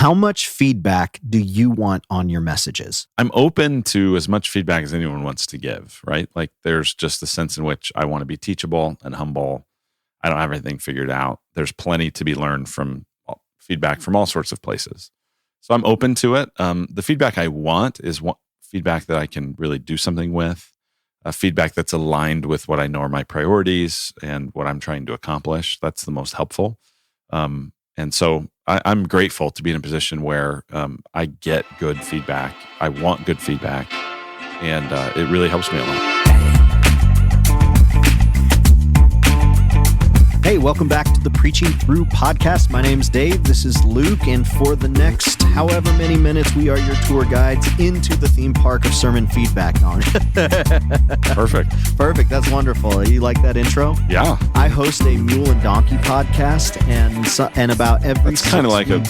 How much feedback do you want on your messages? I'm open to as much feedback as anyone wants to give, right? Like there's just a sense in which I want to be teachable and humble. I don't have everything figured out. There's plenty to be learned from feedback from all sorts of places. So I'm open to it. The feedback I want is feedback that I can really do something with, feedback that's aligned with what I know are my priorities and what I'm trying to accomplish. That's the most helpful. And so I'm grateful to be in a position where I get good feedback. I want good feedback, and it really helps me a lot. Hey, welcome back to the Preaching Through podcast. My name's Dave. This is Luke. And for the next however many minutes, we are your tour guides into the theme park of sermon feedback. Perfect. That's wonderful. You like that intro? Yeah. I host a mule and donkey podcast, and about every that's kind of like a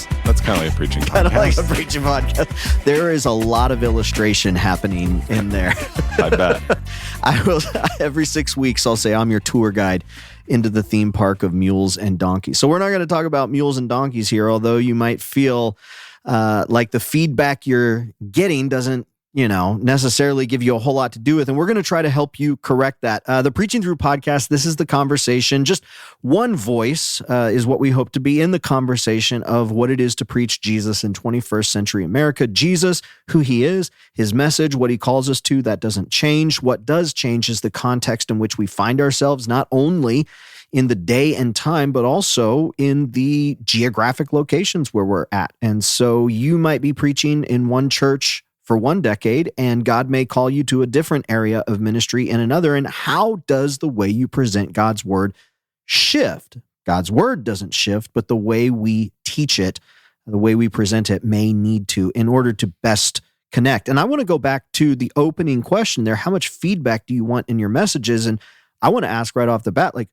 preaching podcast. Kind of like a preaching podcast. There is a lot of illustration happening in there. I bet. Every 6 weeks, I'll say I'm your tour guide into the theme park of mules and donkeys. So we're not going to talk about mules and donkeys here, although you might feel like the feedback you're getting doesn't, necessarily give you a whole lot to do with. And we're going to try to help you correct that. The Preaching Through podcast, this is the conversation. Just one voice is what we hope to be in the conversation of what it is to preach Jesus in 21st century America. Jesus, who he is, his message, what he calls us to, that doesn't change. What does change is the context in which we find ourselves, not only in the day and time, but also in the geographic locations where we're at. And so you might be preaching in one church for one decade, and God may call you to a different area of ministry in another. And how does the way you present God's word shift? God's word doesn't shift, but the way we teach it, the way we present it may need to in order to best connect. And I want to go back to the opening question there. How much feedback do you want in your messages? And I want to ask right off the bat, like,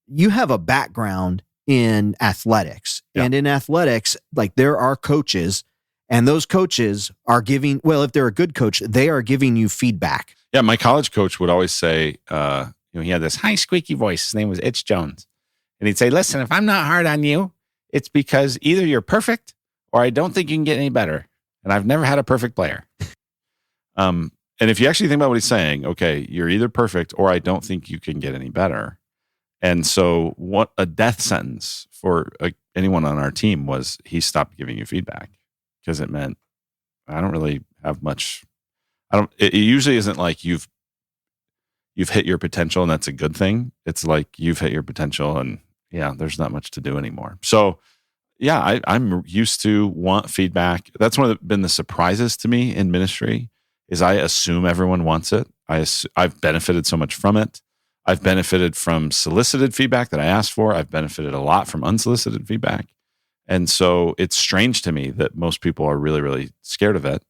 you have a background in athletics. Yeah. And in athletics, like, there are coaches, and those coaches are giving, well, if they're a good coach, they are giving you feedback. Yeah, my college coach would always say, he had this high squeaky voice. His name was Itch Jones. And he'd say, listen, if I'm not hard on you, it's because either you're perfect or I don't think you can get any better. And I've never had a perfect player. And if you actually think about what he's saying, okay, you're either perfect or I don't think you can get any better. And so what a death sentence for anyone on our team was he stopped giving you feedback. Because it meant I don't really have much. It usually isn't like you've hit your potential and that's a good thing. It's like you've hit your potential and there's not much to do anymore. So I'm used to want feedback. That's been the surprises to me in ministry is I assume everyone wants it. I've benefited so much from it. I've benefited from solicited feedback that I asked for. I've benefited a lot from unsolicited feedback. And so it's strange to me that most people are really, really scared of it.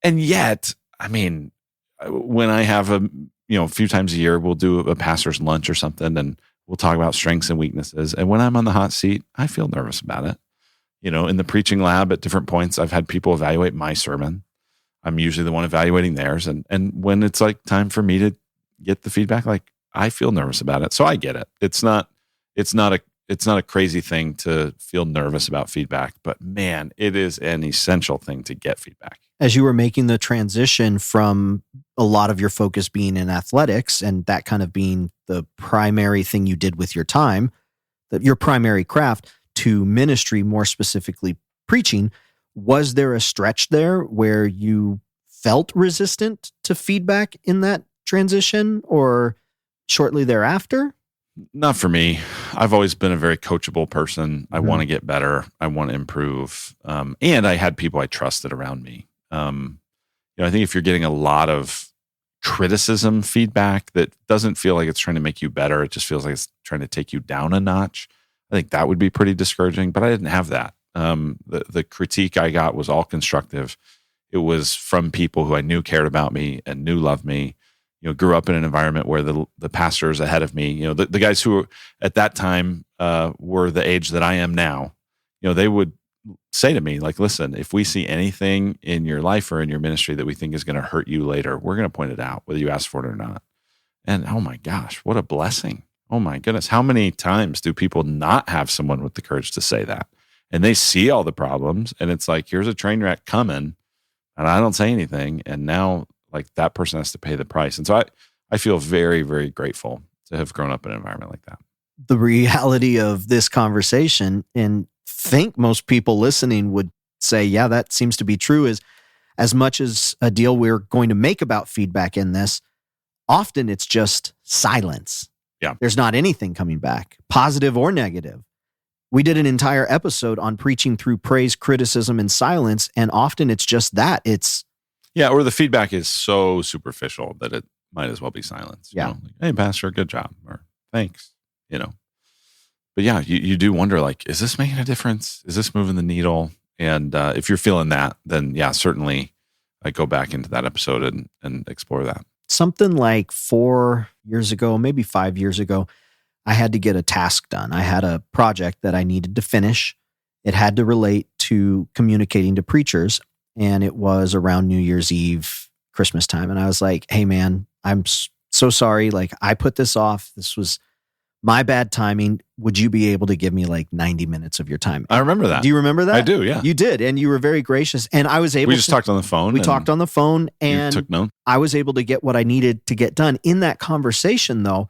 And yet, I mean, when I have a few times a year, we'll do a pastor's lunch or something and we'll talk about strengths and weaknesses. And when I'm on the hot seat, I feel nervous about it. In the preaching lab at different points, I've had people evaluate my sermon. I'm usually the one evaluating theirs. And when it's like time for me to get the feedback, like I feel nervous about it. So I get it. It's not a crazy thing to feel nervous about feedback, but man, it is an essential thing to get feedback. As you were making the transition from a lot of your focus being in athletics and that kind of being the primary thing you did with your time, your primary craft, to ministry, more specifically preaching, was there a stretch there where you felt resistant to feedback in that transition or shortly thereafter? Not for me. I've always been a very coachable person. I want to get better. I want to improve. And I had people I trusted around me. I think if you're getting a lot of criticism feedback that doesn't feel like it's trying to make you better, it just feels like it's trying to take you down a notch. I think that would be pretty discouraging, but I didn't have that. The critique I got was all constructive. It was from people who I knew cared about me and knew loved me. Grew up in an environment where the pastors ahead of me, the guys who at that time were the age that I am now, they would say to me, like, listen, if we see anything in your life or in your ministry that we think is going to hurt you later, we're going to point it out, whether you ask for it or not. And oh my gosh, what a blessing. Oh my goodness. How many times do people not have someone with the courage to say that? and they see all the problems, and it's like, here's a train wreck coming, and I don't say anything, and now like that person has to pay the price. And so I feel very, very grateful to have grown up in an environment like that. The reality of this conversation, and think most people listening would say, yeah, that seems to be true, is as much as a deal we're going to make about feedback in this, often it's just silence. Yeah. There's not anything coming back, positive or negative. We did an entire episode on preaching through praise, criticism, and silence, and often it's just that. Or the feedback is so superficial that it might as well be silence. Yeah. Like, hey, pastor, good job, or thanks, But yeah, you do wonder, like, is this making a difference? Is this moving the needle? And if you're feeling that, then yeah, certainly I go back into that episode and explore that. Something like 4 years ago, maybe 5 years ago, I had to get a task done. I had a project that I needed to finish. It had to relate to communicating to preachers, and it was around New Year's Eve, Christmas time. And I was like, hey man, I'm so sorry. Like, I put this off. This was my bad timing. Would you be able to give me like 90 minutes of your time? I remember that. Do you remember that? I do, yeah. You did, and you were very gracious. And I was able We just talked on the phone. We talked on the phone, and you took notes. I was able to get what I needed to get done. In that conversation, though,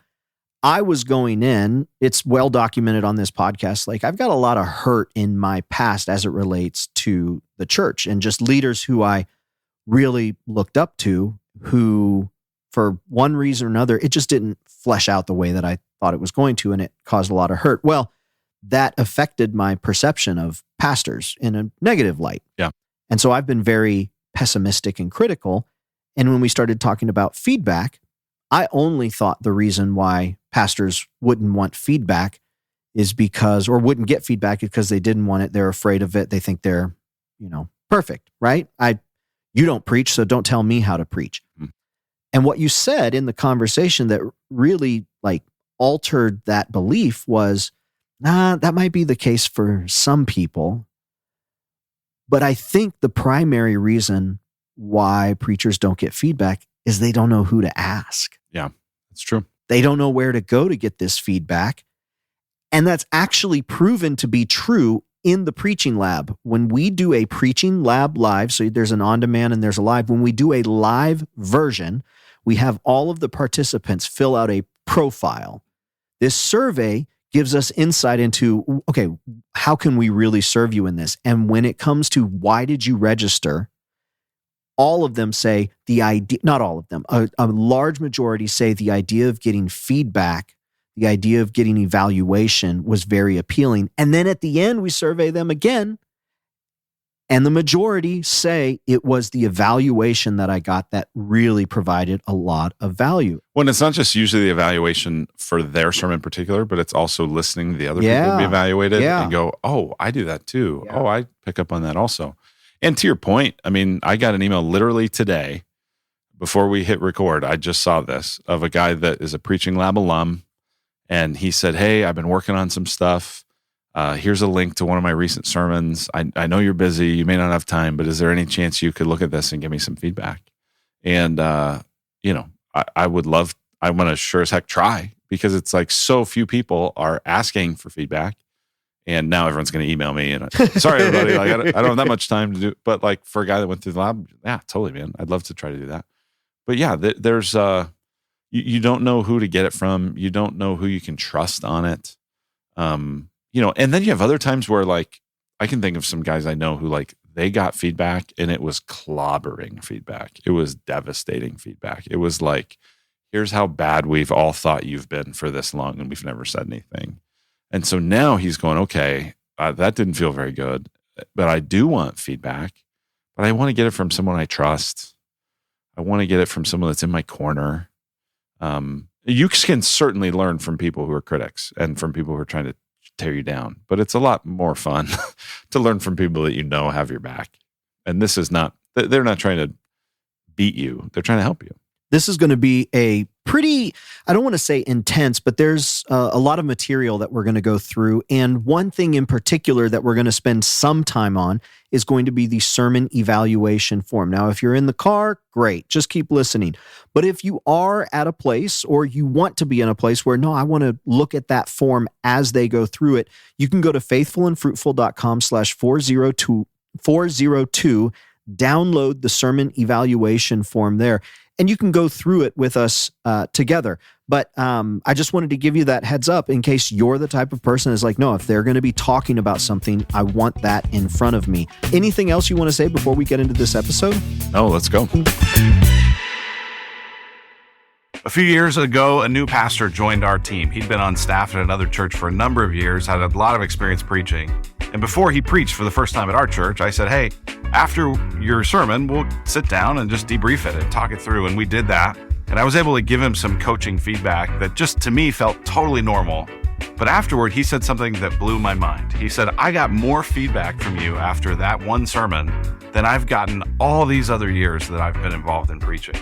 I was going in, it's well documented on this podcast, like I've got a lot of hurt in my past as it relates to the church and just leaders who I really looked up to, who for one reason or another, it just didn't flesh out the way that I thought it was going to, and it caused a lot of hurt. Well, that affected my perception of pastors in a negative light. Yeah. And so I've been very pessimistic and critical. And when we started talking about feedback, I only thought the reason why pastors wouldn't want feedback is because, or wouldn't get feedback because they didn't want it. They're afraid of it. They think they're, perfect, right? You don't preach, so don't tell me how to preach. Mm. And what you said in the conversation that really like altered that belief was, that might be the case for some people. But I think the primary reason why preachers don't get feedback is they don't know who to ask. Yeah, that's true. They don't know where to go to get this feedback. And that's actually proven to be true in the preaching lab. When we do a preaching lab live, so there's an on-demand and there's a live. When we do a live version, we have all of the participants fill out a profile. This survey gives us insight into, okay, how can we really serve you in this? And when it comes to why did you register, all of them say the idea, not all of them, a large majority say the idea of getting feedback, the idea of getting evaluation was very appealing. And then at the end, we survey them again, and the majority say it was the evaluation that I got that really provided a lot of value. Well, it's not just usually the evaluation for their sermon in particular, but it's also listening to the other people be evaluated and go, oh, I do that too. Yeah. Oh, I pick up on that also. And to your point, I mean, I got an email literally today before we hit record. I just saw this of a guy that is a Preaching Lab alum. And he said, hey, I've been working on some stuff. Here's a link to one of my recent sermons. I know you're busy. You may not have time, but is there any chance you could look at this and give me some feedback? And, I would love, I want to sure as heck try, because it's like so few people are asking for feedback. And now everyone's going to email me. And sorry, everybody, like I don't have that much time to do. But like for a guy that went through the lab, yeah, totally, man. I'd love to try to do that. But yeah, there's you don't know who to get it from. You don't know who you can trust on it. And then you have other times where like I can think of some guys I know who like they got feedback and it was clobbering feedback. It was devastating feedback. It was like, here's how bad we've all thought you've been for this long and we've never said anything. And so now he's going, okay, that didn't feel very good, but I do want feedback, but I want to get it from someone I trust. I want to get it from someone that's in my corner. You can certainly learn from people who are critics and from people who are trying to tear you down, but it's a lot more fun to learn from people that have your back. And this is not, they're not trying to beat you. They're trying to help you. This is going to be a pretty, I don't want to say intense, but there's a lot of material that we're going to go through. And one thing in particular that we're going to spend some time on is going to be the sermon evaluation form. Now, if you're in the car, great, just keep listening. But if you are at a place or you want to be in a place where, no, I want to look at that form as they go through it, you can go to faithfulandfruitful.com/402, download the sermon evaluation form there, and you can go through it with us together. But I just wanted to give you that heads up in case you're the type of person that's like, no, if they're going to be talking about something, I want that in front of me. Anything else you want to say before we get into this episode? No, let's go. A few years ago, a new pastor joined our team. He'd been on staff at another church for a number of years, had a lot of experience preaching. And before he preached for the first time at our church, I said, hey, after your sermon, we'll sit down and just debrief it and talk it through. And we did that. And I was able to give him some coaching feedback that just to me felt totally normal. But afterward, he said something that blew my mind. He said, I got more feedback from you after that one sermon than I've gotten all these other years that I've been involved in preaching.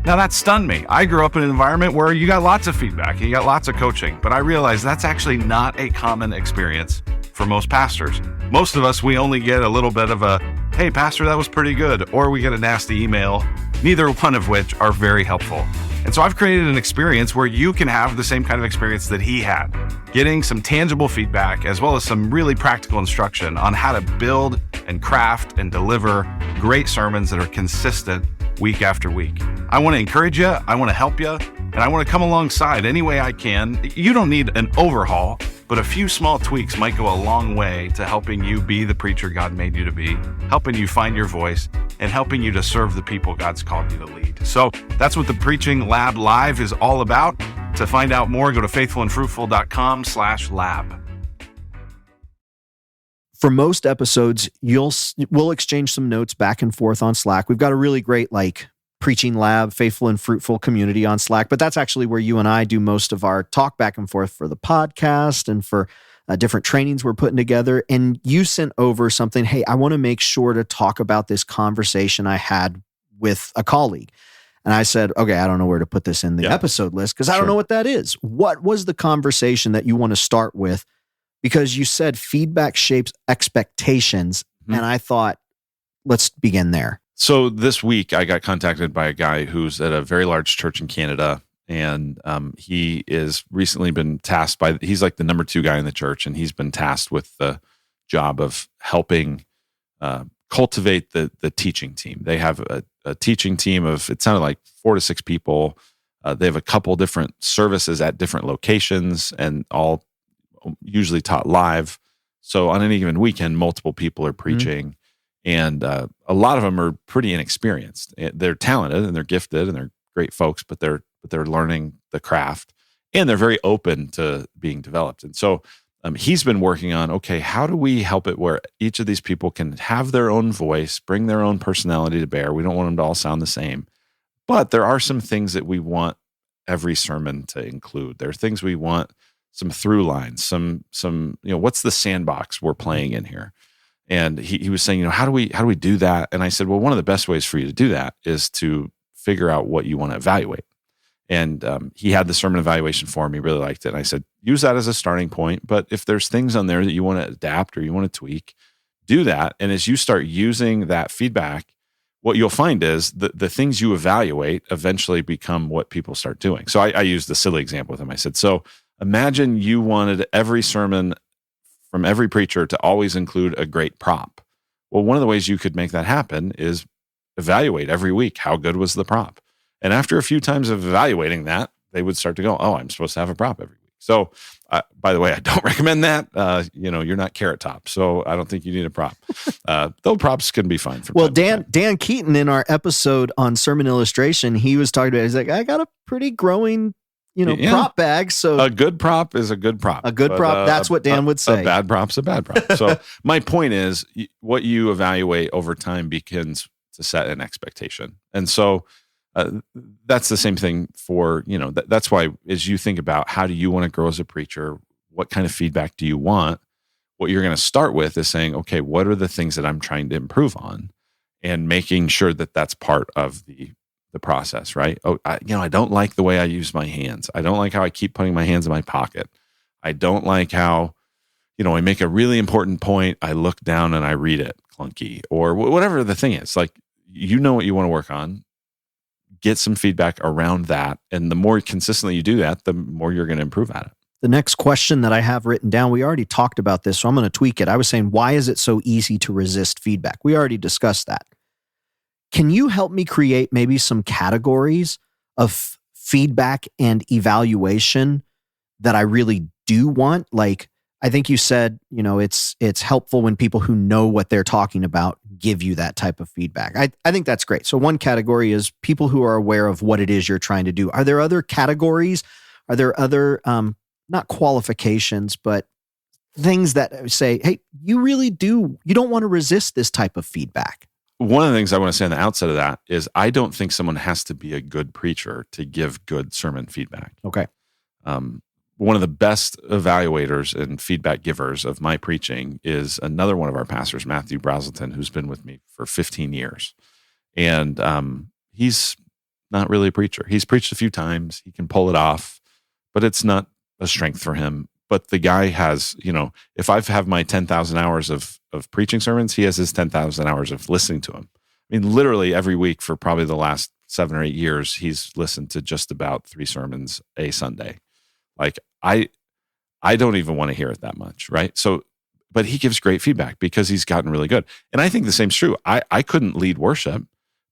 Now that stunned me. I grew up in an environment where you got lots of feedback, you got lots of coaching, but I realized that's actually not a common experience for most pastors. Most of us, we only get a little bit of a, hey, pastor, that was pretty good, or we get a nasty email, neither one of which are very helpful. And so I've created an experience where you can have the same kind of experience that he had, getting some tangible feedback as well as some really practical instruction on how to build and craft and deliver great sermons that are consistent week after week. I want to encourage you, I want to help you, and I want to come alongside any way I can. You don't need an overhaul, but a few small tweaks might go a long way to helping you be the preacher God made you to be, helping you find your voice, and helping you to serve the people God's called you to lead. So that's what the Preaching Lab Live is all about. To find out more, go to faithfulandfruitful.com/lab. For most episodes, we'll exchange some notes back and forth on Slack. We've got a really great Preaching Lab, Faithful and Fruitful community on Slack, but that's actually where you and I do most of our talk back and forth for the podcast and for different trainings we're putting together. And you sent over something, hey, I want to make sure to talk about this conversation I had with a colleague. And I said, okay, I don't know where to put this in the episode list because I don't know what that is. What was the conversation that you want to start with? Because you said feedback shapes expectations. Mm-hmm. And I thought, let's begin there. So this week I got contacted by a guy who's at a very large church in Canada. And he is recently been tasked by, he's like the number 2 guy in the church. And he's been tasked with the job of helping cultivate the teaching team. They have a teaching team of, it sounded like 4 to 6 people. They have a couple different services at different locations and all usually taught live. So on any given weekend, multiple people are preaching. Mm-hmm. And a lot of them are pretty inexperienced. They're talented and they're gifted and they're great folks, but they're learning the craft and they're very open to being developed. And so he's been working on, okay, how do we help it where each of these people can have their own voice, bring their own personality to bear? We don't want them to all sound the same, but there are some things that we want every sermon to include. There are things we want, some through lines, some, what's the sandbox we're playing in here? And he was saying, how do we do that? And I said, well, one of the best ways for you to do that is to figure out what you want to evaluate. And he had the sermon evaluation form. He really liked it. And I said, use that as a starting point. But if there's things on there that you want to adapt or you want to tweak, do that. And as you start using that feedback, what you'll find is the things you evaluate eventually become what people start doing. So I used the silly example with him. I said, so imagine you wanted every sermon from every preacher to always include a great prop. Well, one of the ways you could make that happen is evaluate every week. How good was the prop? And after a few times of evaluating that, they would start to go, oh, I'm supposed to have a prop every week. So by the way, I don't recommend that. You're not Carrot Top, so I don't think you need a prop. Though props can be fine. Well, Dan Keaton in our episode on sermon illustration, he was talking about, he's like, I got a pretty growing prop bag. So a good prop is a good prop. A good prop. That's what Dan would say. A bad prop's a bad prop. So my point is what you evaluate over time begins to set an expectation. And so that's the same thing for, that's why as you think about how do you want to grow as a preacher, what kind of feedback do you want? What you're going to start with is saying, okay, what are the things that I'm trying to improve on? And making sure that that's part of the the process, right? Oh, I don't like the way I use my hands. I don't like how I keep putting my hands in my pocket. I don't like how, I make a really important point. I look down and I read it clunky or whatever the thing is. Like, what you want to work on, get some feedback around that. And the more consistently you do that, the more you're going to improve at it. The next question that I have written down, we already talked about this, so I'm going to tweak it. I was saying, why is it so easy to resist feedback? We already discussed that. Can you help me create maybe some categories of feedback and evaluation that I really do want? Like, I think you said, it's helpful when people who know what they're talking about give you that type of feedback. I think that's great. So one category is people who are aware of what it is you're trying to do. Are there other categories? Are there other, not qualifications, but things that say, hey, you don't want to resist this type of feedback? One of the things I want to say on the outset of that is I don't think someone has to be a good preacher to give good sermon feedback. Okay. One of the best evaluators and feedback givers of my preaching is another one of our pastors, Matthew Brazelton, who's been with me for 15 years. And he's not really a preacher. He's preached a few times. He can pull it off, but it's not a strength for him. But the guy has, if I have my 10,000 hours of preaching sermons, he has his 10,000 hours of listening to them. I mean, literally every week for probably the last 7 or 8 years, he's listened to just about 3 sermons a Sunday. Like I don't even want to hear it that much, right? So, but he gives great feedback because he's gotten really good. And I think the same's true. I couldn't lead worship,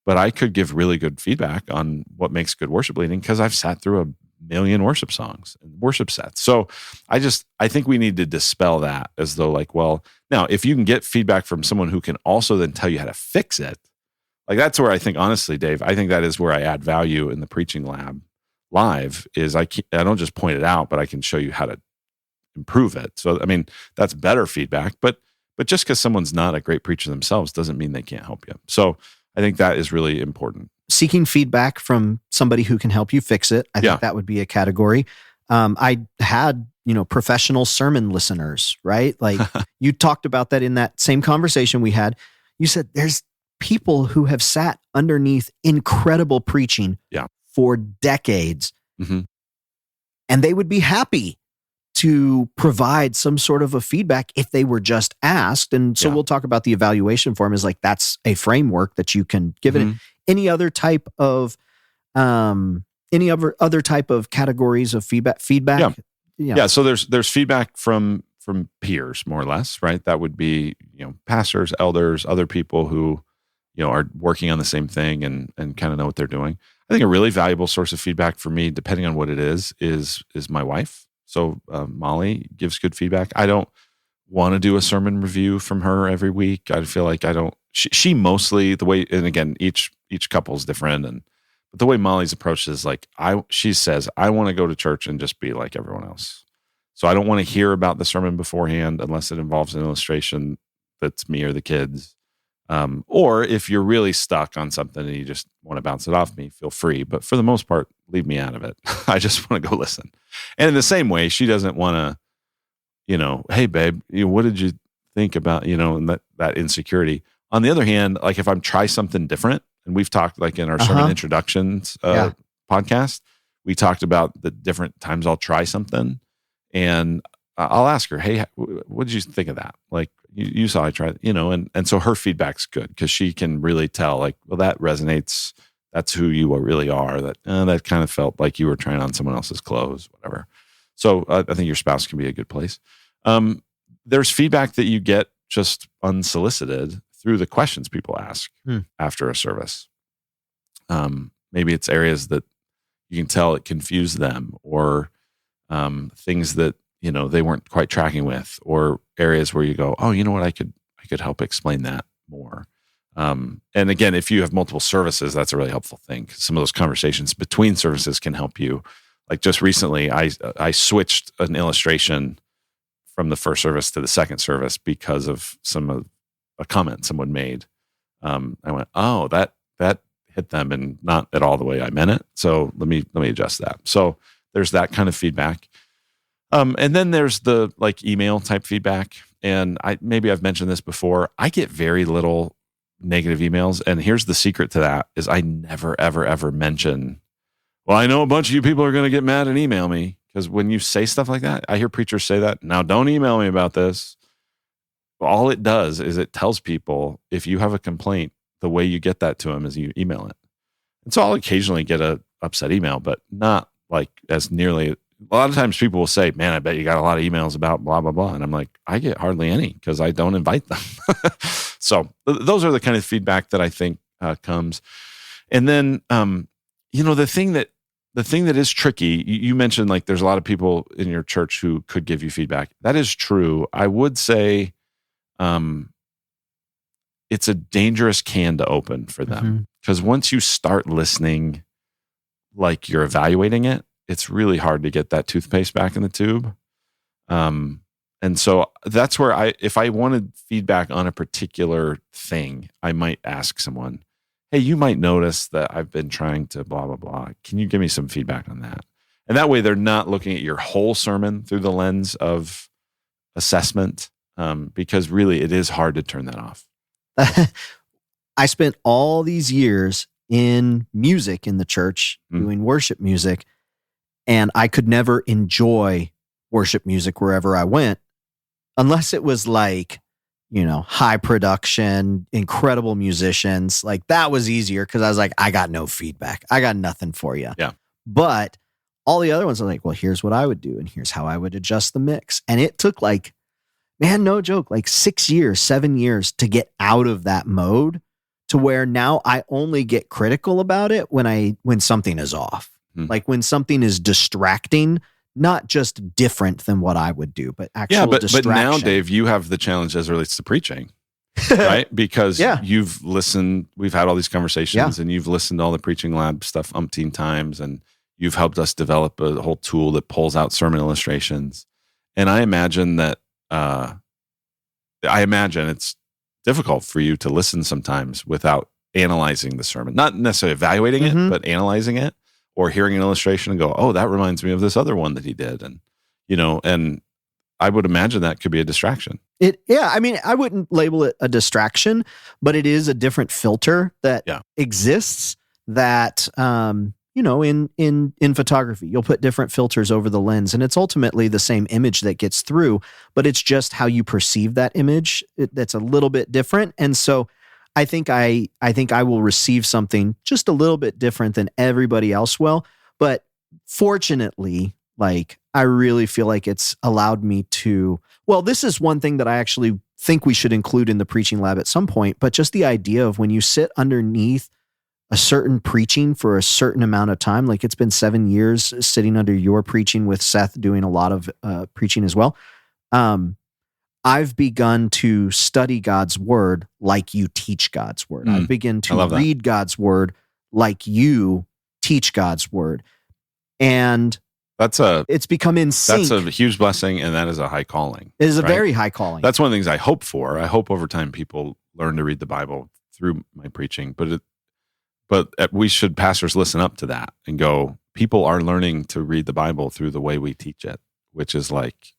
but I could give really good feedback on what makes good worship leading because I've sat through a million worship songs and worship sets. So I think we need to dispel that as though like, well, now if you can get feedback from someone who can also then tell you how to fix it, like that's where I think, honestly, Dave, I think that is where I add value in the preaching lab live is I don't just point it out, but I can show you how to improve it. So, I mean, that's better feedback, but just because someone's not a great preacher themselves doesn't mean they can't help you. So I think that is really important. Seeking feedback from somebody who can help you fix it. I think that would be a category. I had, professional sermon listeners, right? Like you talked about that in that same conversation we had. You said there's people who have sat underneath incredible preaching for decades. Mm-hmm. And they would be happy to provide some sort of a feedback if they were just asked. And so we'll talk about the evaluation form is like, that's a framework that you can give it. Any other type of, other type of categories of feedback? Yeah. So there's feedback from peers, more or less, right? That would be, pastors, elders, other people who, are working on the same thing and kind of know what they're doing. I think a really valuable source of feedback for me, depending on what it is my wife. So Molly gives good feedback. I don't want to do a sermon review from her every week. I feel like I don't. She mostly the way, and again, each couple is different, but the way Molly's approach is like she says, I want to go to church and just be like everyone else. So I don't want to hear about the sermon beforehand unless it involves an illustration that's me or the kids. Or if you're really stuck on something and you just want to bounce it off me, feel free. But for the most part, leave me out of it. I just want to go listen. And in the same way, she doesn't want to, hey, babe, what did you think about, and that insecurity. On the other hand, like if I'm try something different, and we've talked like in our sermon introductions podcast, we talked about the different times I'll try something. And I'll ask her, hey, what did you think of that? Like you saw I tried, and so her feedback's good because she can really tell like, well, that resonates. That's who you really are. That kind of felt like you were trying on someone else's clothes, whatever. So I think your spouse can be a good place. There's feedback that you get just unsolicited through the questions people ask after a service. Maybe it's areas that you can tell it confused them or things that, they weren't quite tracking with, or areas where you go, oh, you know what? I could help explain that more. And again, if you have multiple services, that's a really helpful thing. Some of those conversations between services can help you. Like just recently, I switched an illustration from the first service to the second service because of a comment someone made. I went, oh, that hit them and not at all the way I meant it. So let me adjust that. So there's that kind of feedback. And then there's the like email type feedback. And I've mentioned this before. I get very little negative emails. And here's the secret to that is I never, ever, ever mention, well, I know a bunch of you people are going to get mad and email me. Because when you say stuff like that, I hear preachers say that. Now, don't email me about this. All it does is it tells people if you have a complaint, the way you get that to them is you email it. And so I'll occasionally get a upset email, but not like as nearly. A lot of times people will say, man, I bet you got a lot of emails about blah, blah, blah. And I'm like, I get hardly any because I don't invite them. So those are the kind of feedback that I think comes. And then, the thing that is tricky, you mentioned like there's a lot of people in your church who could give you feedback. That is true. I would say it's a dangerous can to open for them because once you start listening like you're evaluating it, it's really hard to get that toothpaste back in the tube. And so that's where if I wanted feedback on a particular thing, I might ask someone, hey, you might notice that I've been trying to blah, blah, blah. Can you give me some feedback on that? And that way they're not looking at your whole sermon through the lens of assessment, because really it is hard to turn that off. I spent all these years in music in the church, doing worship music, and I could never enjoy worship music wherever I went, unless it was like, high production, incredible musicians. Like that was easier because I was like, I got no feedback. I got nothing for you. Yeah. But all the other ones are like, well, here's what I would do. And here's how I would adjust the mix. And it took like, man, no joke, like 6 years, 7 years to get out of that mode to where now I only get critical about it when something is off. Like when something is distracting, not just different than what I would do, but actual distraction. But now, Dave, you have the challenge as it relates to preaching, right? Because you've listened, we've had all these conversations and you've listened to all the Preaching Lab stuff umpteen times, and you've helped us develop a whole tool that pulls out sermon illustrations. And I imagine that, it's difficult for you to listen sometimes without analyzing the sermon, not necessarily evaluating it, but analyzing it. Or hearing an illustration and go, oh, that reminds me of this other one that he did. And, and I would imagine that could be a distraction. I wouldn't label it a distraction, but it is a different filter that exists that, in photography, you'll put different filters over the lens and it's ultimately the same image that gets through, but it's just how you perceive that image that's a little bit different. And so I think I will receive something just a little bit different than everybody else will. But fortunately, like I really feel like it's allowed me to, this is one thing that I actually think we should include in the Preaching Lab at some point, but just the idea of when you sit underneath a certain preaching for a certain amount of time, like it's been 7 years sitting under your preaching with Seth doing a lot of preaching as well. I've begun to study God's word like you teach God's word. I've begun to read God's word like you teach God's word. And it's become in sync. That's a huge blessing, and that is a high calling. It is a very high calling. That's one of the things I hope for. I hope over time people learn to read the Bible through my preaching, but we should, pastors, listen up to that and go, people are learning to read the Bible through the way we teach it, which is like,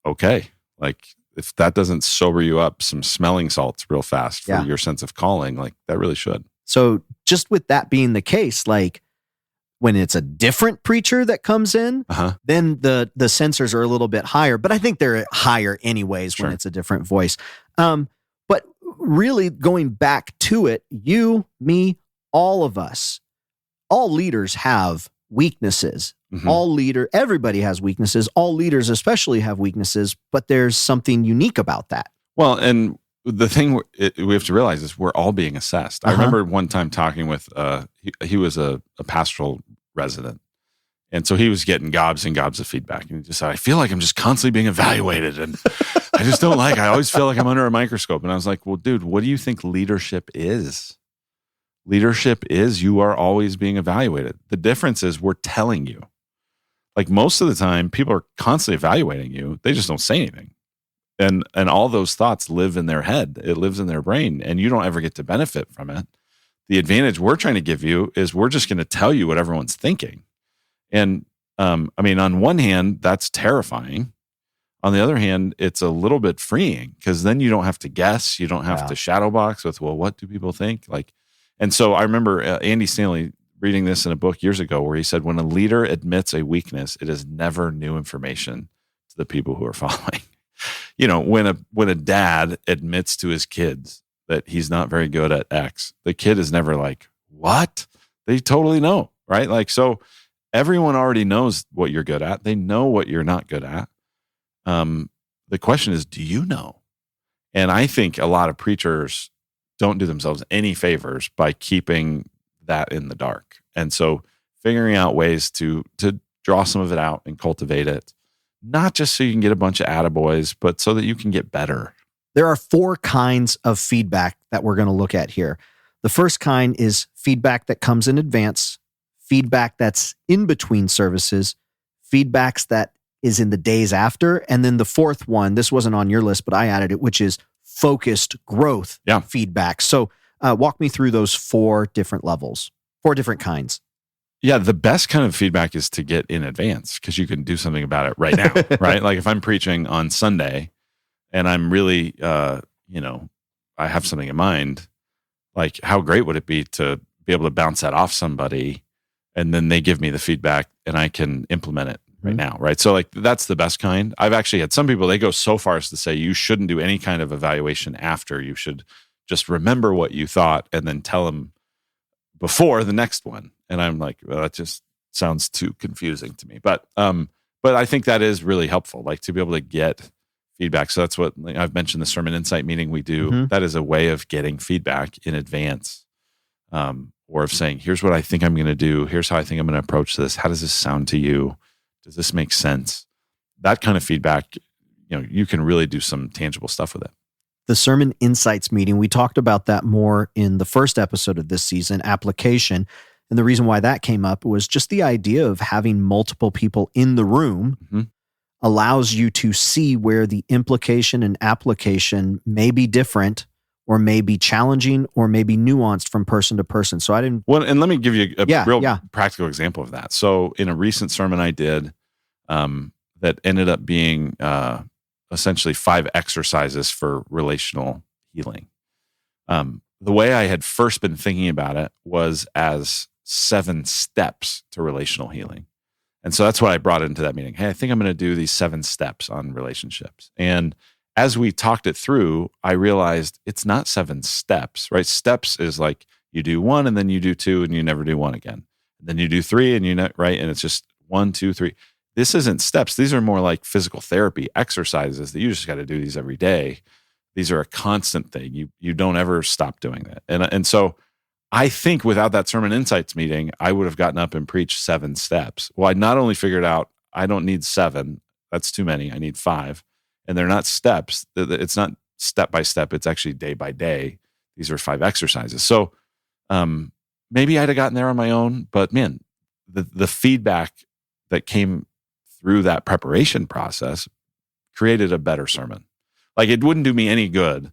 okay. Like if that doesn't sober you up some smelling salts real fast for your sense of calling, like that really should. So just with that being the case, like when it's a different preacher that comes in, then the sensors are a little bit higher, but I think they're higher anyways when it's a different voice. But really going back to it, you, me, all of us, all leaders have weaknesses. Everybody has weaknesses. All leaders especially have weaknesses, but there's something unique about that. Well, and the thing we have to realize is we're all being assessed. I remember one time talking with, he was a pastoral resident. And so he was getting gobs and gobs of feedback. And he just said, I feel like I'm just constantly being evaluated. And I just don't I always feel like I'm under a microscope. And I was like, well, dude, what do you think leadership is? Leadership is you are always being evaluated. The difference is we're telling you. Like most of the time, people are constantly evaluating you. They just don't say anything. And all those thoughts live in their head. It lives in their brain, and you don't ever get to benefit from it. The advantage we're trying to give you is we're just going to tell you what everyone's thinking. And on one hand, that's terrifying. On the other hand, it's a little bit freeing because then you don't have to guess. You don't have to shadow box with, well, what do people think? And so I remember Andy Stanley reading this in a book years ago where he said, when a leader admits a weakness, it is never new information to the people who are following. When a dad admits to his kids that he's not very good at X, the kid is never like, what? They totally know, right? So everyone already knows what you're good at. They know what you're not good at. The question is, do you know? And I think a lot of preachers don't do themselves any favors by keeping that in the dark. And so figuring out ways to draw some of it out and cultivate it, not just so you can get a bunch of attaboys, but so that you can get better. There are 4 kinds of feedback that we're going to look at here. The first kind is feedback that comes in advance, feedback that's in between services, feedbacks that is in the days after, and then the fourth one, this wasn't on your list, but I added it, which is focused growth feedback. So walk me through those 4 different levels, 4 different kinds. Yeah, the best kind of feedback is to get in advance because you can do something about it right now, right? Like if I'm preaching on Sunday and I'm really, I have something in mind, like how great would it be to be able to bounce that off somebody and then they give me the feedback and I can implement it right now, right? So that's the best kind. I've actually had some people, they go so far as to say you shouldn't do any kind of evaluation after. You should just remember what you thought and then tell them before the next one. And I'm like, well, that just sounds too confusing to me. But I think that is really helpful, like to be able to get feedback. So that's what I've mentioned the sermon insight meeting we do. That is a way of getting feedback in advance, or of saying, here's what I think I'm going to do. Here's how I think I'm going to approach this. How does this sound to you? Does this make sense? That kind of feedback, you can really do some tangible stuff with it. The sermon insights meeting, we talked about that more in the first episode of this season, application. And the reason why that came up was just the idea of having multiple people in the room allows you to see where the implication and application may be different or may be challenging or may be nuanced from person to person. So I didn't... Well, and let me give you a real practical example of that. So in a recent sermon I did that ended up being essentially 5 exercises for relational healing. The way I had first been thinking about it was as 7 steps to relational healing. And so that's what I brought into that meeting. Hey, I think I'm going to do these 7 steps on relationships. And as we talked it through, I realized it's not 7 steps, right? Steps is like you do 1 and then you do 2 and you never do 1 again. And then you do 3 and right? And it's just 1, 2, 3. This isn't steps. These are more like physical therapy exercises that you just got to do these every day. These are a constant thing. You don't ever stop doing that. And so I think without that sermon insights meeting, I would have gotten up and preached 7 steps. Well, I not only figured out I don't need 7. That's too many. I need 5. And they're not steps. It's not step by step. It's actually day by day. These are 5 exercises. So maybe I'd have gotten there on my own, but man, the feedback that came through that preparation process created a better sermon. Like it wouldn't do me any good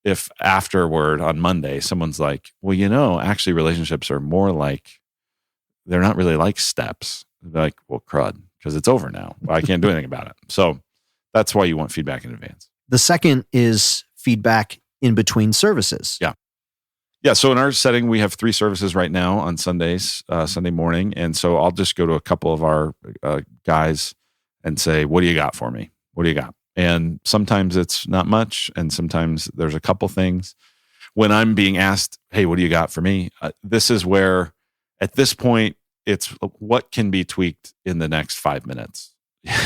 if afterward on Monday, someone's like, well, actually relationships are more like, they're not really like steps. They're like, well, crud, because it's over now. Well, I can't do anything about it. So that's why you want feedback in advance. The second is feedback in between services. Yeah. So in our setting, we have 3 services right now on Sundays, Sunday morning. And so I'll just go to a couple of our guys and say, what do you got for me? What do you got? And sometimes it's not much. And sometimes there's a couple things. When I'm being asked, hey, what do you got for me? This is where at this point, it's what can be tweaked in the next 5 minutes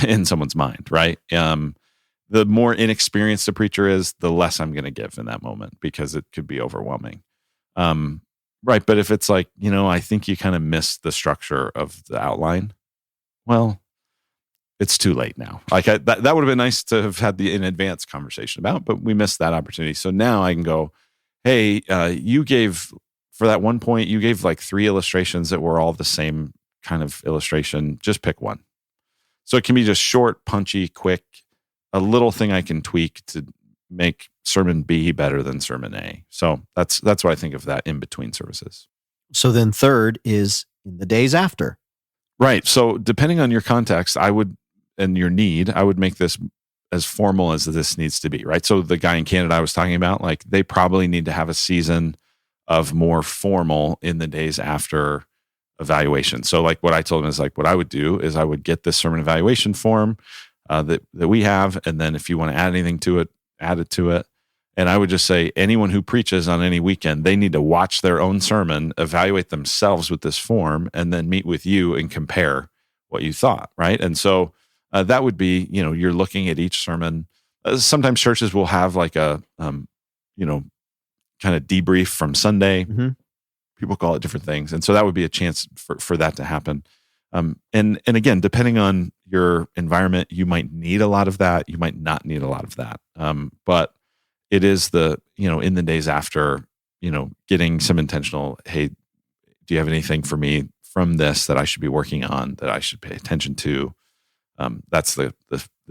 in someone's mind, right? The more inexperienced a preacher is, the less I'm going to give in that moment because it could be overwhelming. Right. But if it's like, I think you kind of missed the structure of the outline. Well, it's too late now. Like that would have been nice to have had the in advance conversation about, but we missed that opportunity. So now I can go, hey, you gave for that one point, you gave like 3 illustrations that were all the same kind of illustration. Just pick one. So it can be just short, punchy, quick, a little thing I can tweak to make sermon B better than sermon A. So that's what I think of that in between services. So then third is in the days after. Right. So depending on your context, and your need, I would make this as formal as this needs to be, right? So the guy in Canada I was talking about, like they probably need to have a season of more formal in the days after evaluation. So like what I told him is like, what I would do is I would get this sermon evaluation form that we have. And then if you want to add anything to it, add it to it. And I would just say anyone who preaches on any weekend, they need to watch their own sermon, evaluate themselves with this form, and then meet with you and compare what you thought, right? And so that would be, you're looking at each sermon. Sometimes churches will have like a, kind of debrief from Sunday. Mm-hmm. People call it different things. And so that would be a chance for that to happen. And again, depending on your environment, you might need a lot of that. You might not need a lot of that. But it is in the days after, getting some intentional, hey, do you have anything for me from this that I should be working on, that I should pay attention to? That's the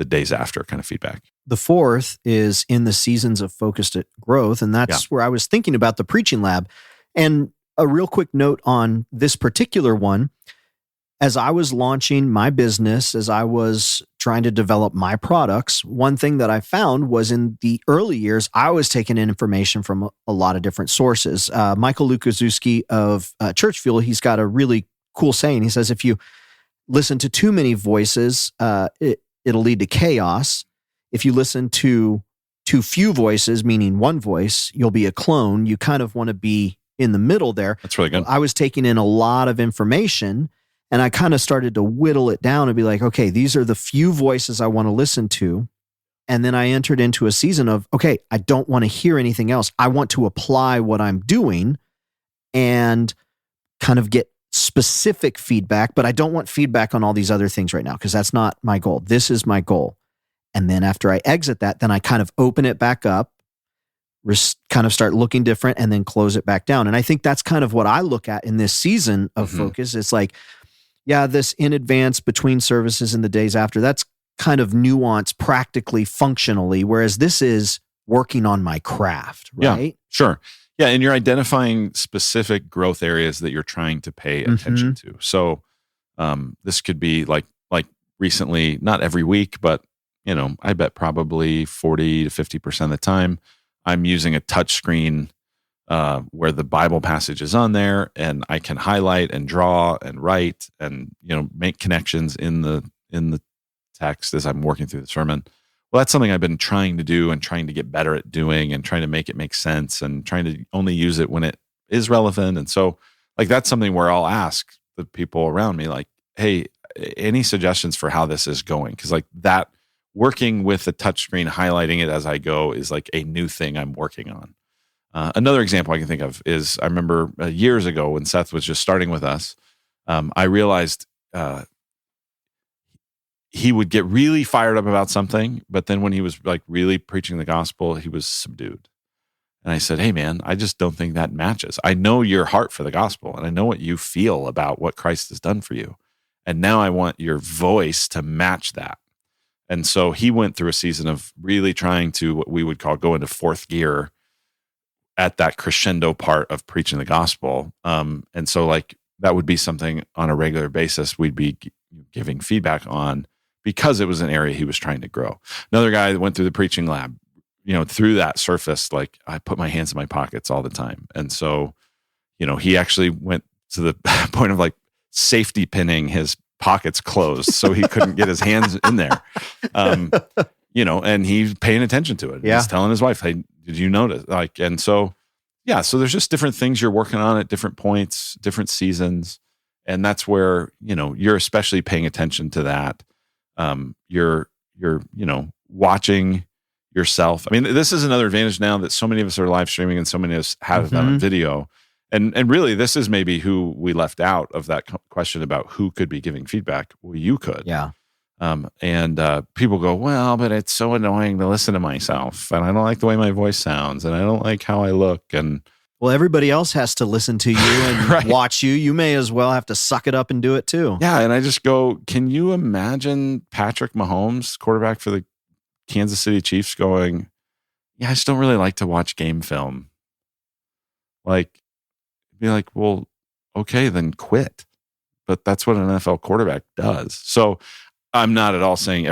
days after kind of feedback. The fourth is in the seasons of focused growth. And that's where I was thinking about the preaching lab. And a real quick note on this particular one, as I was launching my business, as I was trying to develop my products, one thing that I found was in the early years, I was taking in information from a lot of different sources. Michael Lukaszewski of Church Fuel, he's got a really cool saying. He says, if you listen to too many voices, it'll lead to chaos. If you listen to too few voices, meaning one voice, you'll be a clone. You kind of want to be in the middle there. That's really good. I was taking in a lot of information, and I kind of started to whittle it down and be like, okay, these are the few voices I want to listen to. And then I entered into a season of, okay, I don't want to hear anything else. I want to apply what I'm doing and kind of get specific feedback, but I don't want feedback on all these other things right now because that's not my goal. This is my goal. And then after I exit that, then I kind of open it back up, kind of start looking different, and then close it back down. And I think that's kind of what I look at in this season of focus. It's like, yeah, this in advance between services and the days after, that's kind of nuanced practically, functionally, whereas this is working on my craft, right? Yeah, sure. Yeah, and you're identifying specific growth areas that you're trying to pay attention to. So this could be like recently, not every week, but I bet probably 40 to 50% of the time, I'm using a touch screen where the Bible passage is on there, and I can highlight and draw and write and make connections in the text as I'm working through the sermon. Well, that's something I've been trying to do and trying to get better at doing, and trying to make it make sense, and trying to only use it when it is relevant. And so, like, that's something where I'll ask the people around me, like, "Hey, any suggestions for how this is going?" Because like that, working with the touchscreen, highlighting it as I go is like a new thing I'm working on. Another example I can think of is I remember years ago when Seth was just starting with us, I realized he would get really fired up about something, but then when he was like really preaching the gospel, he was subdued. And I said, "Hey man, I just don't think that matches. I know your heart for the gospel, and I know what you feel about what Christ has done for you. And now I want your voice to match that." And so he went through a season of really trying to, what we would call, go into fourth gear at that crescendo part of preaching the gospel. And so like that would be something on a regular basis we'd be giving feedback on, because it was an area he was trying to grow. Another guy that went through the preaching lab, through that surface, like I put my hands in my pockets all the time. And so, he actually went to the point of like safety pinning his pockets closed so he couldn't get his hands in there. And he's paying attention to it. Yeah. He's telling his wife, "Hey, did you notice?" And so, yeah, so there's just different things you're working on at different points, different seasons. And that's where, you're especially paying attention to that. You're watching yourself. I mean, this is another advantage now that so many of us are live streaming and so many of us have them on video. And really, this is maybe who we left out of that question about who could be giving feedback. Well, you could. Yeah. And people go, "Well, but it's so annoying to listen to myself, and I don't like the way my voice sounds, and I don't like how I look." And well, everybody else has to listen to you and Right. watch you. You may as well have to suck it up and do it too. yeah, and I just go, can you imagine Patrick Mahomes, quarterback for the Kansas City Chiefs, going, "Yeah, I just don't really like to watch game film." Like, be like, well, okay, then quit. But that's what an NFL quarterback does. So I'm not at all saying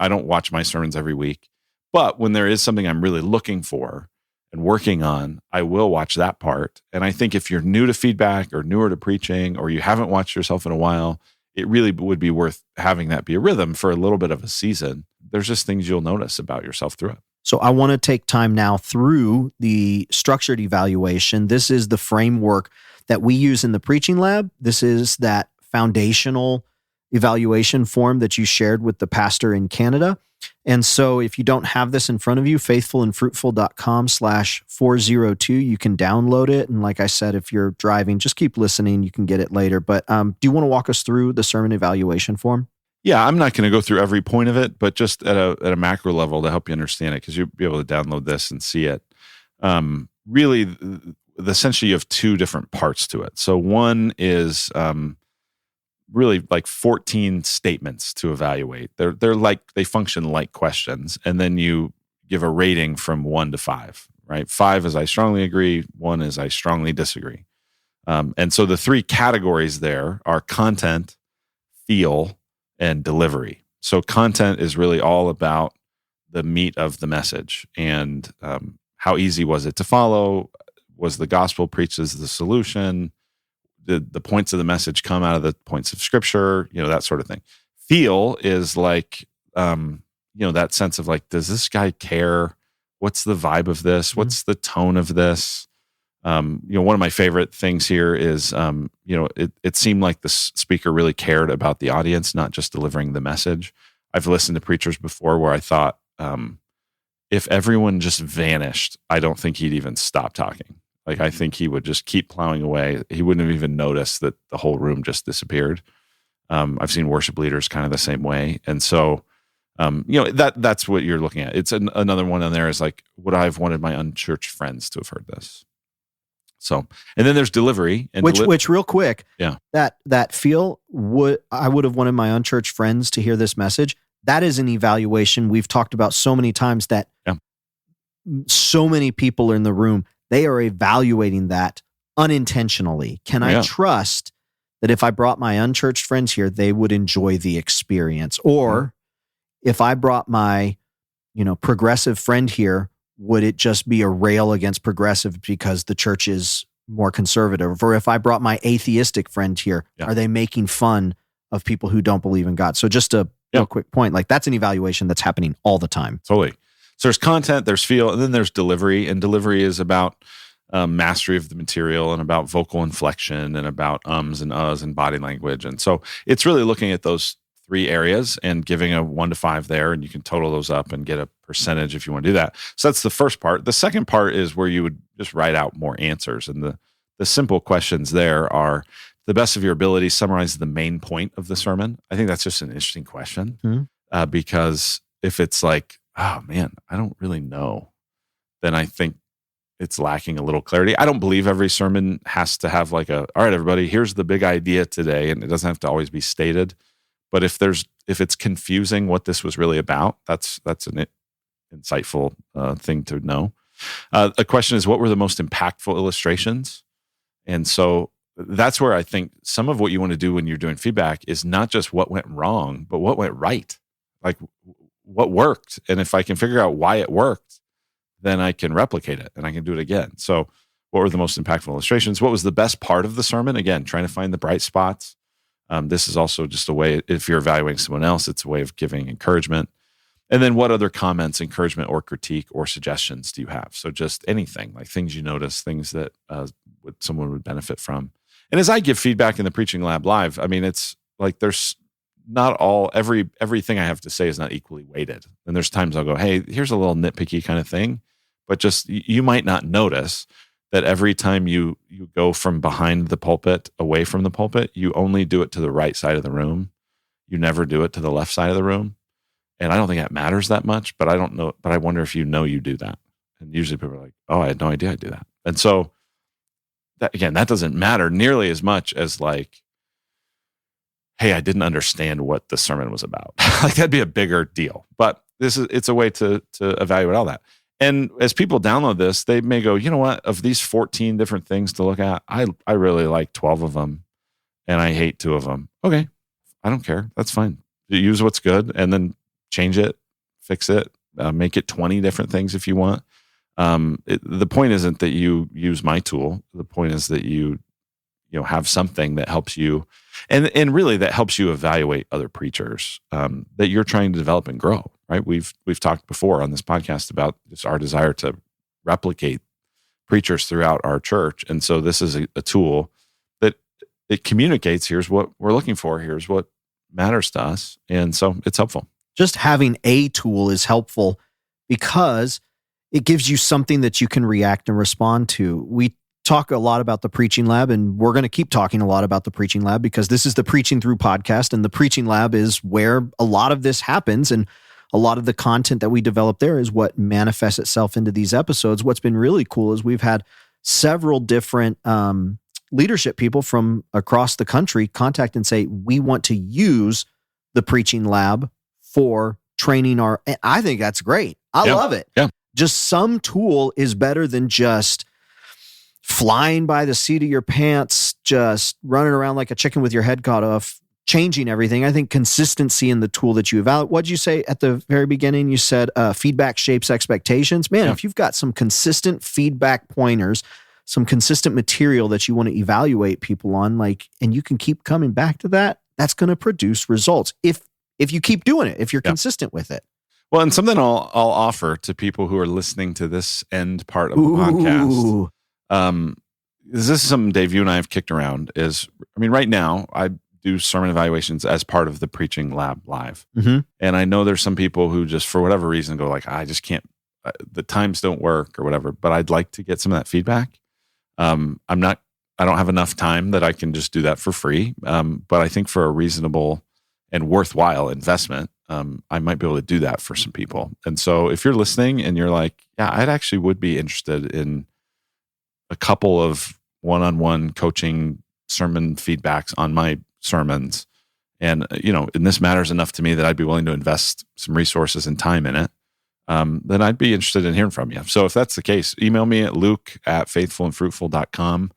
I don't watch my sermons every week, but when there is something I'm really looking for and working on, I will watch that part. And I think if you're new to feedback or newer to preaching, or you haven't watched yourself in a while, it really would be worth having that be a rhythm for a little bit of a season. There's just things you'll notice about yourself through it. So I want to take time now through the structured evaluation. This is the framework that we use in the preaching lab. This is that foundational evaluation form that you shared with the pastor in Canada. And so if you don't have this in front of you, faithfulandfruitful.com/402, you can download it. And like I said, if you're driving, just keep listening. You can get it later. But do you want to walk us through the sermon evaluation form? Yeah, I'm not going to go through every point of it, but just at a macro level to help you understand it, because you'll be able to download this and see it. Really, essentially, you have two different parts to it. So one is really like 14 statements to evaluate. They're like, they function like questions, and then you give a rating from 1 to 5. Right? 5 is I strongly agree. 1 is I strongly disagree. And so the three categories there are content, feel, and delivery. So content is really all about the meat of the message and how easy was it to follow? Was the gospel preached as the solution? Did the points of the message come out of the points of scripture? That sort of thing. Feel is like, that sense of like, does this guy care? What's the vibe of this? What's the tone of this? One of my favorite things here is, it seemed like the speaker really cared about the audience, not just delivering the message. I've listened to preachers before where I thought, if everyone just vanished, I don't think he'd even stop talking. Like, I think he would just keep plowing away. He wouldn't have even noticed that the whole room just disappeared. I've seen worship leaders kind of the same way. And so, that's what you're looking at. It's another one on there is like, would I have wanted my unchurched friends to have heard this? So, and then there's delivery, and which real quick, yeah, that feel I would have wanted my unchurched friends to hear this message. That is an evaluation we've talked about so many times that so many people in the room, they are evaluating that unintentionally. Can I trust that if I brought my unchurched friends here, they would enjoy the experience? Or if I brought my, progressive friend here, would it just be a rail against progressive because the church is more conservative? Or if I brought my atheistic friend here, are they making fun of people who don't believe in God? So just a real quick point, like that's an evaluation that's happening all the time. Totally. So there's content, there's feel, and then there's delivery. And delivery is about mastery of the material and about vocal inflection and about ums and uhs and body language. And so it's really looking at those three areas and giving a 1 to 5 there, and you can total those up and get a percentage if you want to do that. So that's the first part. The second part is where you would just write out more answers. And the simple questions there are, to the best of your ability, summarize the main point of the sermon. I think that's just an interesting question because if it's like, oh man, I don't really know, then I think it's lacking a little clarity. I don't believe every sermon has to have like all right, everybody, here's the big idea today. And it doesn't have to always be stated. But if it's confusing what this was really about, that's an insightful thing to know. A question is, what were the most impactful illustrations? And so that's where I think some of what you want to do when you're doing feedback is not just what went wrong, but what went right. Like what worked. And if I can figure out why it worked, then I can replicate it and I can do it again. So what were the most impactful illustrations? What was the best part of the sermon? Again, trying to find the bright spots. This is also just a way, if you're evaluating someone else, it's a way of giving encouragement. And then what other comments, encouragement, or critique or suggestions do you have? So just anything, like things you notice, things that someone would benefit from. And as I give feedback in the Preaching Lab Live, I mean, it's like there's not everything I have to say is not equally weighted. And there's times I'll go, hey, here's a little nitpicky kind of thing. But just you might not notice that every time you go from behind the pulpit, away from the pulpit, you only do it to the right side of the room. You never do it to the left side of the room. And I don't think that matters that much, but I don't know. But I wonder if you do that. And usually people are like, oh, I had no idea I do that. And so that doesn't matter nearly as much as like, hey, I didn't understand what the sermon was about. Like that'd be a bigger deal. But it's a way to evaluate all that. And as people download this, they may go, you know what, of these 14 different things to look at, I really like 12 of them and I hate 2 of them. Okay, I don't care. That's fine. Use what's good and then change it, fix it, make it 20 different things if you want. The point isn't that you use my tool. The point is that you have something that helps you, and really that helps you evaluate other preachers that you're trying to develop and grow. Right? We've talked before on this podcast about just our desire to replicate preachers throughout our church, and so this is a tool that it communicates. Here's what we're looking for. Here's what matters to us, and so it's helpful. Just having a tool is helpful because it gives you something that you can react and respond to. We talk a lot about the Preaching Lab, and we're going to keep talking a lot about the Preaching Lab because this is the Preaching Through podcast, and the Preaching Lab is where a lot of this happens, and a lot of the content that we develop there is what manifests itself into these episodes. What's been really cool is we've had several different leadership people from across the country contact and say, we want to use the Preaching Lab for training and I think that's great. I love it. Yeah. Just some tool is better than just flying by the seat of your pants, just running around like a chicken with your head cut off, changing everything. I think consistency in the tool that you evaluate. What'd you say at the very beginning? You said feedback shapes expectations. Man, if you've got some consistent feedback pointers, some consistent material that you want to evaluate people on, and you can keep coming back to that, that's going to produce results. If you keep doing it, if you're consistent with it. Well, and something I'll offer to people who are listening to this end part of the podcast. This is something, Dave, you and I have kicked around right now I do sermon evaluations as part of the Preaching Lab Live. Mm-hmm. And I know there's some people who just, for whatever reason, go I just can't, the times don't work or whatever, but I'd like to get some of that feedback. I don't have enough time that I can just do that for free. But I think for a reasonable and worthwhile investment, I might be able to do that for some people. And so if you're listening and you're like, yeah, I'd actually would be interested in a couple of one-on-one coaching sermon feedbacks on my sermons, and this matters enough to me that I'd be willing to invest some resources and time in it, then I'd be interested in hearing from you. So if that's the case, email me at luke@faithfulandfruitful.com.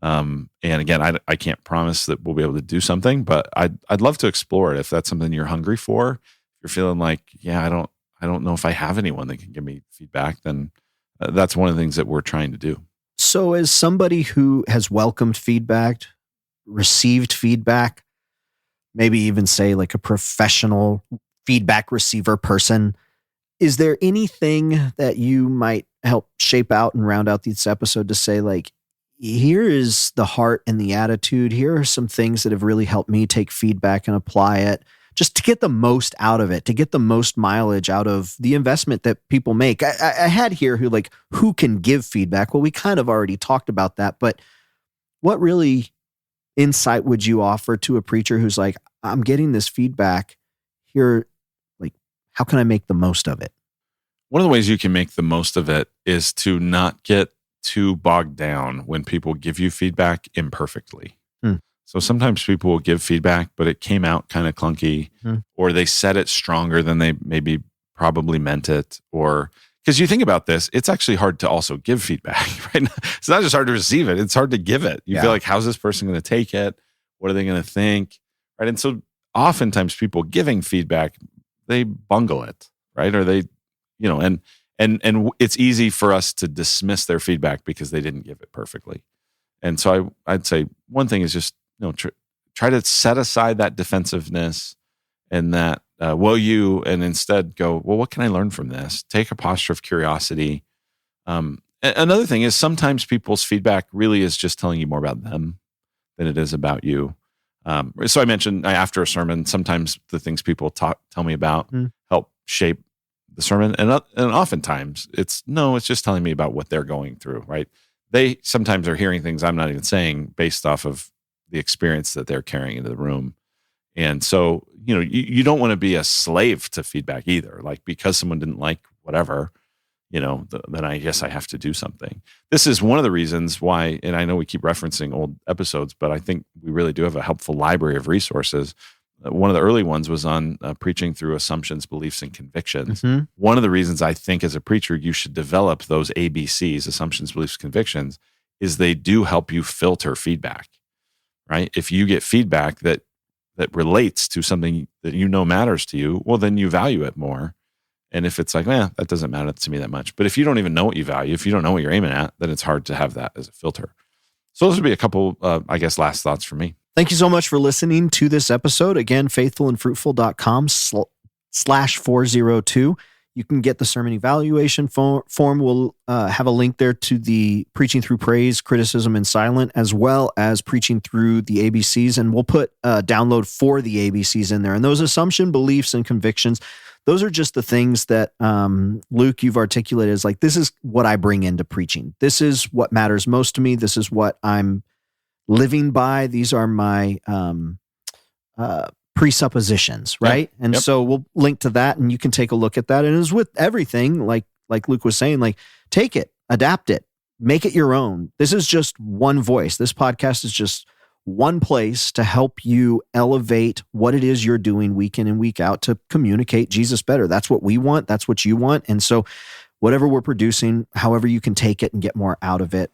And again, I can't promise that we'll be able to do something, but I'd love to explore it. If that's something you're hungry for, if you're feeling like, yeah, I don't know if I have anyone that can give me feedback, then that's one of the things that we're trying to do. So as somebody who has welcomed feedback, received feedback, maybe even say like a professional feedback receiver person, is there anything that you might help shape out and round out this episode to say, here is the heart and the attitude. Here are some things that have really helped me take feedback and apply it just to get the most out of it, to get the most mileage out of the investment that people make. I had here who can give feedback. Well, we kind of already talked about that, but what really insight would you offer to a preacher who's like, I'm getting this feedback here. How can I make the most of it? One of the ways you can make the most of it is to not get too bogged down when people give you feedback imperfectly. So sometimes people will give feedback, but it came out kind of clunky, or they said it stronger than they maybe probably meant it. Or because you think about this, it's actually hard to also give feedback, right? It's not just hard to receive it, it's hard to give it. You feel like, how's this person going to take it? What are they going to think? Right. And so oftentimes people giving feedback, they bungle it, right? Or they, and it's easy for us to dismiss their feedback because they didn't give it perfectly. And so I'd say one thing is just, try to set aside that defensiveness and that, and instead go, well, what can I learn from this? Take a posture of curiosity. Another thing is sometimes people's feedback really is just telling you more about them than it is about you. So I mentioned after a sermon, sometimes the things people tell me about help shape the sermon. And oftentimes it's just telling me about what they're going through, right? They sometimes are hearing things I'm not even saying based off of the experience that they're carrying into the room. And so, you don't want to be a slave to feedback either. Because someone didn't like whatever, then I guess I have to do something. This is one of the reasons why, and I know we keep referencing old episodes, but I think we really do have a helpful library of resources. One of the early ones was on preaching through assumptions, beliefs, and convictions. Mm-hmm. One of the reasons I think as a preacher, you should develop those ABCs, assumptions, beliefs, convictions, is they do help you filter feedback, right? If you get feedback that that relates to something that you know matters to you, well, then you value it more. And if it's like, that doesn't matter to me that much. But if you don't even know what you value, if you don't know what you're aiming at, then it's hard to have that as a filter. So those would be a couple, last thoughts for me. Thank you so much for listening to this episode. Again, faithfulandfruitful.com/402. You can get the sermon evaluation form. We'll have a link there to the Preaching Through Praise, Criticism, and Silent, as well as Preaching Through the ABCs. And we'll put a download for the ABCs in there. And those assumption, beliefs, and convictions, those are just the things that, Luke, you've articulated as like, this is what I bring into preaching. This is what matters most to me. This is what I'm living by. These are my presuppositions, right? Yep. And so we'll link to that, and you can take a look at that. And as with everything, like Luke was saying, like, take it, adapt it, make it your own. This is just one voice. This podcast is just one place to help you elevate what it is you're doing week in and week out to communicate Jesus better. That's what we want. That's what you want. And so whatever we're producing, however you can take it and get more out of it,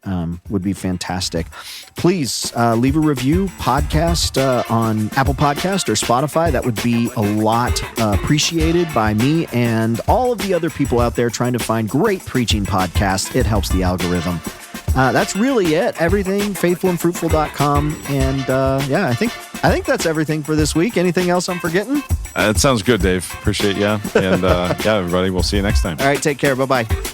would be fantastic. Please leave a review, podcast on Apple Podcast or Spotify. That would be a lot appreciated by me and all of the other people out there trying to find great preaching podcasts. It helps the algorithm. That's really it. Everything, faithfulandfruitful.com. And I think that's everything for this week. Anything else I'm forgetting? It sounds good, Dave. Appreciate you. And everybody, we'll see you next time. All right, take care. Bye-bye.